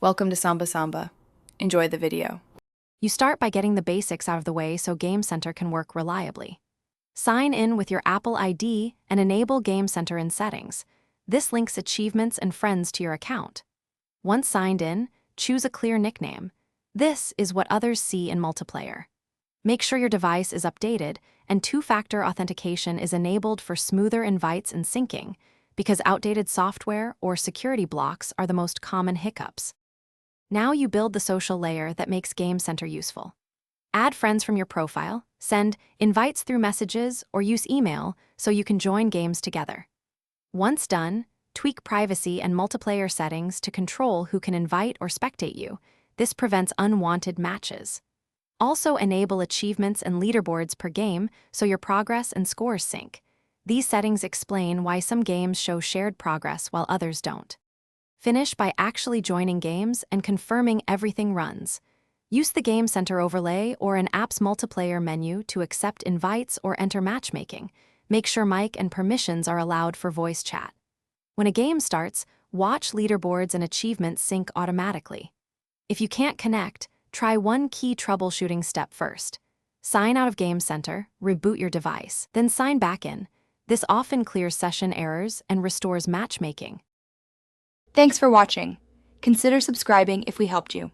Welcome to Samba Samba. Enjoy the video. You start by getting the basics out of the way so Game Center can work reliably. Sign in with your Apple ID and enable Game Center in Settings. This links achievements and friends to your account. Once signed in, choose a clear nickname. This is what others see in multiplayer. Make sure your device is updated and two-factor authentication is enabled for smoother invites and syncing, because outdated software or security blocks are the most common hiccups. Now you build the social layer that makes Game Center useful. Add friends from your profile, send invites through messages, or use email so you can join games together. Once done, tweak privacy and multiplayer settings to control who can invite or spectate you. This prevents unwanted matches. Also enable achievements and leaderboards per game so your progress and scores sync. These settings explain why some games show shared progress while others don't. Finish by actually joining games and confirming everything runs. Use the Game Center overlay or an app's multiplayer menu to accept invites or enter matchmaking. Make sure mic and permissions are allowed for voice chat. When a game starts, watch leaderboards and achievements sync automatically. If you can't connect, try one key troubleshooting step first. Sign out of Game Center, reboot your device, then sign back in. This often clears session errors and restores matchmaking. Thanks for watching. Consider subscribing if we helped you.